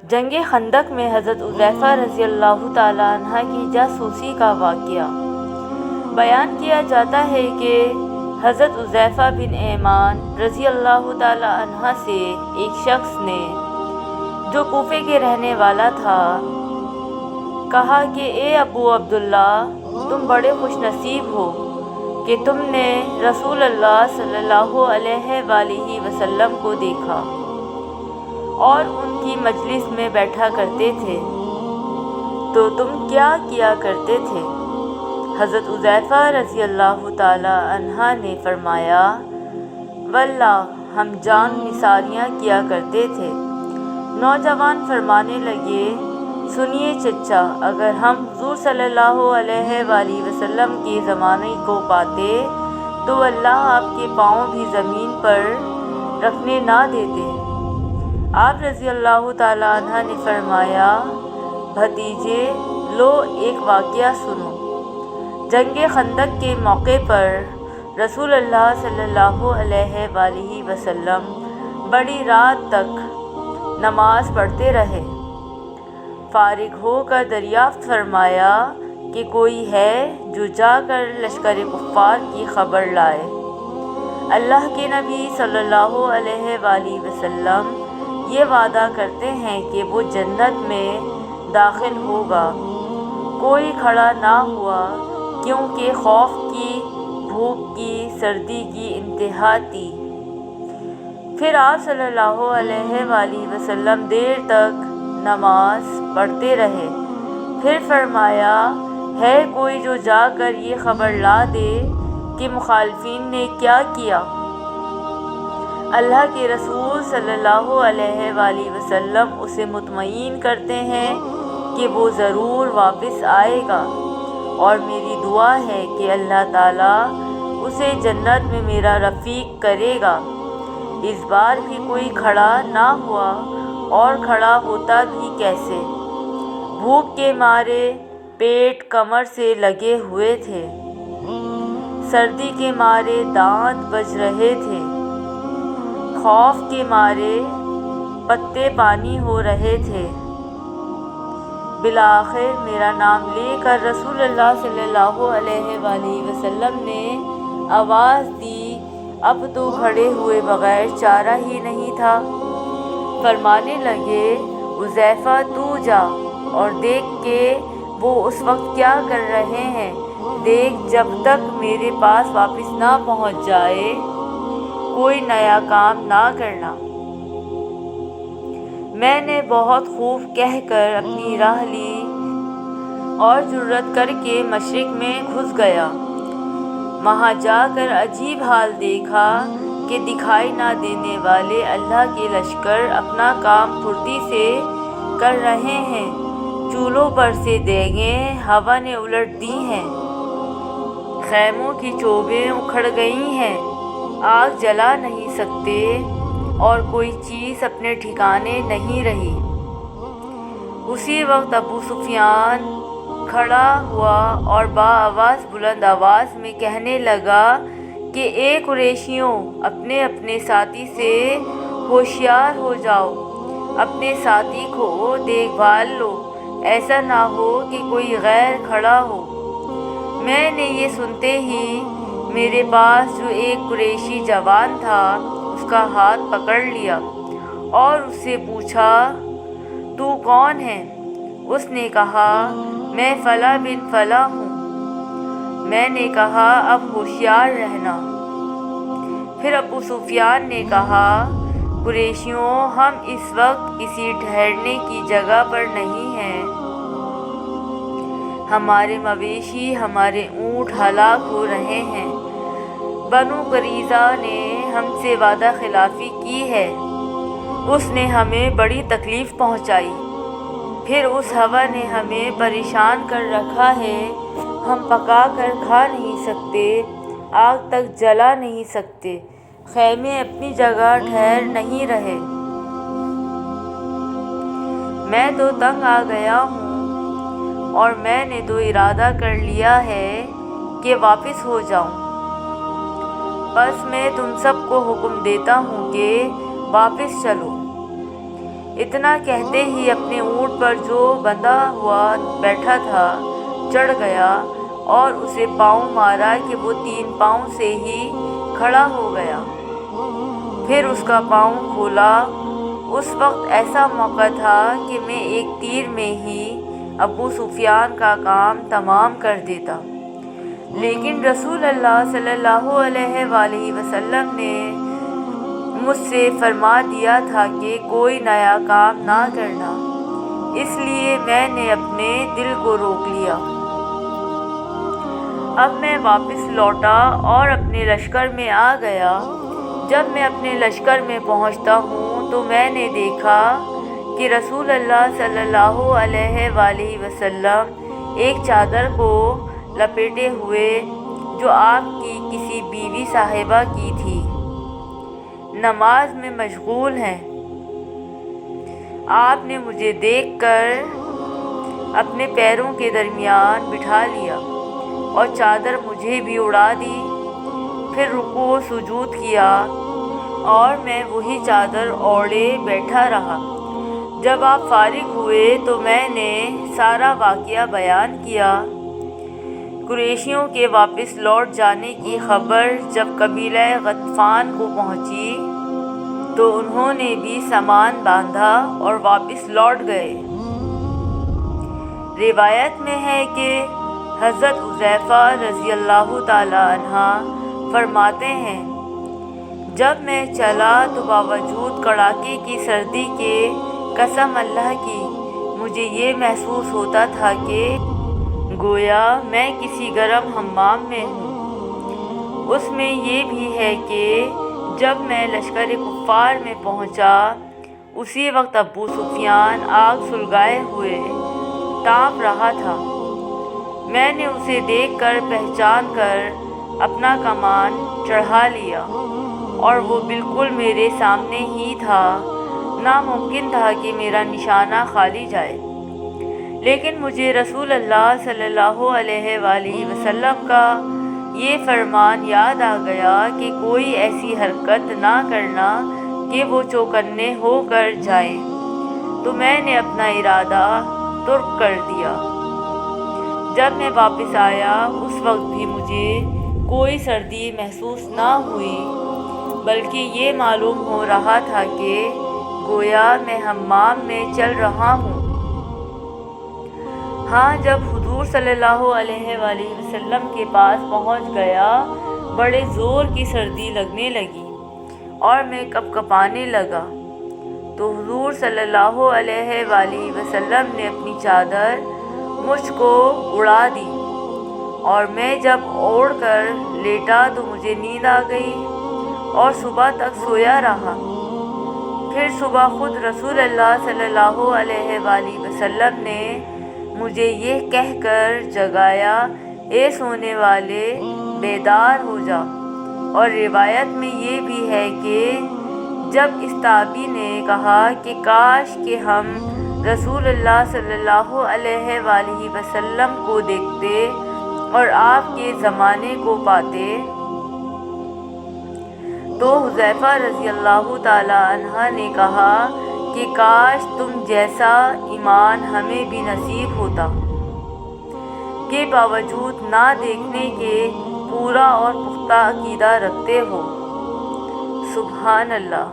جنگ خندق میں حضرت حذیفہ رضی اللہ تعالیٰ عنہ کی جاسوسی کا واقعہ بیان کیا جاتا ہے کہ حضرت حذیفہ بن ایمان رضی اللہ تعالیٰ عنہ سے ایک شخص نے جو کوفے کے رہنے والا تھا کہا کہ اے ابو عبداللہ، تم بڑے خوش نصیب ہو کہ تم نے رسول اللہ صلی اللہ علیہ وآلہ وسلم کو دیکھا اور ان کی مجلس میں بیٹھا کرتے تھے، تو تم کیا کیا کرتے تھے؟ حضرت حذیفہ رضی اللہ تعالی عنہ نے فرمایا، واللہ ہم جان نثاریاں کیا کرتے تھے۔ نوجوان فرمانے لگے، سنیے چچا، اگر ہم حضور صلی اللہ علیہ وآلہ وسلم کے زمانے کو پاتے تو اللہ آپ کے پاؤں بھی زمین پر رکھنے نہ دیتے۔ آپ رضی اللہ تعالیٰ عنہ نے فرمایا، بھتیجے لو ایک واقعہ سنو۔ جنگ خندق کے موقع پر رسول اللہ صلی اللہ علیہ وآلہ وسلم بڑی رات تک نماز پڑھتے رہے۔ فارغ ہو کر دریافت فرمایا کہ کوئی ہے جو جا کر لشکر کفار کی خبر لائے۔ اللہ کے نبی صلی اللہ علیہ وآلہ وسلم یہ وعدہ کرتے ہیں کہ وہ جنت میں داخل ہوگا۔ کوئی کھڑا نہ ہوا کیونکہ خوف کی، بھوک کی، سردی کی انتہا تھی۔ پھر آپ صلی اللہ علیہ وآلہ وسلم دیر تک نماز پڑھتے رہے۔ پھر فرمایا، ہے کوئی جو جا کر یہ خبر لا دے کہ مخالفین نے کیا کیا؟ اللہ کے رسول صلی اللہ علیہ وآلہ وسلم اسے مطمئن کرتے ہیں کہ وہ ضرور واپس آئے گا، اور میری دعا ہے کہ اللہ تعالیٰ اسے جنت میں میرا رفیق کرے گا۔ اس بار بھی کوئی کھڑا نہ ہوا، اور کھڑا ہوتا بھی کیسے؟ بھوک کے مارے پیٹ کمر سے لگے ہوئے تھے، سردی کے مارے دانت بج رہے تھے، خوف کے مارے پتے پانی ہو رہے تھے۔ بالآخر میرا نام لے کر رسول اللہ صلی اللہ علیہ وآلہ وسلم نے آواز دی، اب تو کھڑے ہوئے بغیر چارہ ہی نہیں تھا۔ فرمانے لگے، حذیفہ تو جا اور دیکھ کہ وہ اس وقت کیا کر رہے ہیں، دیکھ جب تک میرے پاس واپس نہ پہنچ جائے کوئی نیا کام نہ کرنا۔ میں نے بہت خوف کہہ کر اپنی راہ لی اور جرأت کر کے مشرق میں گھس گیا۔ وہاں جا کر عجیب حال دیکھا کہ دکھائی نہ دینے والے اللہ کے لشکر اپنا کام پھرتی سے کر رہے ہیں۔ چولہوں پر سے دیگیں ہوا نے الٹ دی ہیں، خیموں کی چوبیں اکھڑ گئی ہیں، آگ جلا نہیں سکتے اور کوئی چیز اپنے ٹھکانے نہیں رہی۔ اسی وقت ابو سفیان کھڑا ہوا اور بآواز بلند آواز میں کہنے لگا کہ اے قریشیوں، اپنے اپنے ساتھی سے ہوشیار ہو جاؤ، اپنے ساتھی کو دیکھ بھال لو، ایسا نہ ہو کہ کوئی غیر کھڑا ہو۔ میں نے یہ سنتے ہی میرے پاس جو ایک قریشی جوان تھا اس کا ہاتھ پکڑ لیا اور اس سے پوچھا، تو کون ہے؟ اس نے کہا، میں فلاں بن فلاں ہوں۔ میں نے کہا، اب ہوشیار رہنا۔ پھر ابو سفیان نے کہا، قریشیوں، ہم اس وقت کسی ٹھہرنے کی جگہ پر نہیں ہیں، ہمارے مویشی، ہمارے اونٹ ہلاک ہو رہے ہیں۔ بنو قریظہ نے ہم سے وعدہ خلافی کی ہے، اس نے ہمیں بڑی تکلیف پہنچائی، پھر اس ہوا نے ہمیں پریشان کر رکھا ہے، ہم پکا کر کھا نہیں سکتے، آگ تک جلا نہیں سکتے، خیمے اپنی جگہ ٹھہر نہیں رہے۔ میں تو تنگ آ گیا ہوں اور میں نے تو ارادہ کر لیا ہے کہ واپس ہو جاؤں۔ بس میں تم سب کو حکم دیتا ہوں کہ واپس چلو۔ اتنا کہتے ہی اپنے اونٹ پر جو بندھا ہوا بیٹھا تھا چڑھ گیا اور اسے پاؤں مارا کہ وہ 3 پاؤں سے ہی کھڑا ہو گیا۔ پھر اس کا پاؤں کھولا۔ اس وقت ایسا موقع تھا کہ میں ایک تیر میں ہی ابو سفیان کا کام تمام کر دیتا، لیکن رسول اللہ صلی اللہ علیہ وآلہ وسلم نے مجھ سے فرما دیا تھا کہ کوئی نیا کام نہ کرنا، اس لیے میں نے اپنے دل کو روک لیا۔ اب میں واپس لوٹا اور اپنے لشکر میں آ گیا۔ جب میں اپنے لشکر میں پہنچتا ہوں تو میں نے دیکھا کہ رسول اللہ صلی اللہ علیہ وآلہ وسلم ایک چادر کو لپیٹے ہوئے جو آپ کی کسی بیوی صاحبہ کی تھی، نماز میں مشغول ہیں۔ آپ نے مجھے دیکھ کر اپنے پیروں کے درمیان بٹھا لیا اور چادر مجھے بھی اڑا دی، پھر رکوع و سجود کیا اور میں وہی چادر اوڑھے بیٹھا رہا۔ جب آپ فارغ ہوئے تو میں نے سارا واقعہ بیان کیا۔ قریشیوں کے واپس لوٹ جانے کی خبر جب قبیلہ غطفان کو پہنچی تو انہوں نے بھی سامان باندھا اور واپس لوٹ گئے۔ روایت میں ہے کہ حضرت حذیفہ رضی اللہ تعالیٰ عنہ فرماتے ہیں، جب میں چلا تو باوجود کڑاکے کی سردی کے قسم اللہ کی مجھے یہ محسوس ہوتا تھا کہ گویا میں کسی گرم حمام میں ہوں۔ اس میں یہ بھی ہے کہ جب میں لشکر کفار میں پہنچا اسی وقت ابو سفیان آگ سلگائے ہوئے تاپ رہا تھا۔ میں نے اسے دیکھ کر پہچان کر اپنا کمان چڑھا لیا اور وہ بالکل میرے سامنے ہی تھا۔ ناممکن تھا کہ میرا نشانہ خالی جائے، لیکن مجھے رسول اللہ صلی اللہ علیہ وآلہ وسلم کا یہ فرمان یاد آ گیا کہ کوئی ایسی حرکت نہ کرنا کہ وہ چوکنے ہو کر جائیں، تو میں نے اپنا ارادہ ترک کر دیا۔ جب میں واپس آیا اس وقت بھی مجھے کوئی سردی محسوس نہ ہوئی، بلکہ یہ معلوم ہو رہا تھا کہ گویا میں حمام میں چل رہا ہوں۔ ہاں، جب حضور صلی اللہ علیہ وآلہ وسلم کے پاس پہنچ گیا بڑے زور کی سردی لگنے لگی اور میں کپکپانے لگا تو حضور صلی اللہ علیہ وآلہ وسلم نے اپنی چادر مجھ کو اڑا دی اور میں جب اوڑھ کر لیٹا تو مجھے نیند آ گئی اور صبح تک سویا رہا۔ پھر صبح خود رسول اللہ صلی اللہ علیہ وآلہ وسلم نے مجھے یہ کہہ کر جگایا، اے سونے والے بیدار ہو جا۔ اور روایت میں یہ بھی ہے کہ جب اس تابعی نے کہا کہ کاش کہ ہم رسول اللہ صلی اللہ علیہ وآلہ وسلم کو دیکھتے اور آپ کے زمانے کو پاتے، تو حذیفہ رضی اللہ تعالیٰ عنہ نے کہا کہ کاش تم جیسا ایمان ہمیں بھی نصیب ہوتا کہ باوجود نہ دیکھنے کے پورا اور پختہ عقیدہ رکھتے ہو۔ سبحان اللہ۔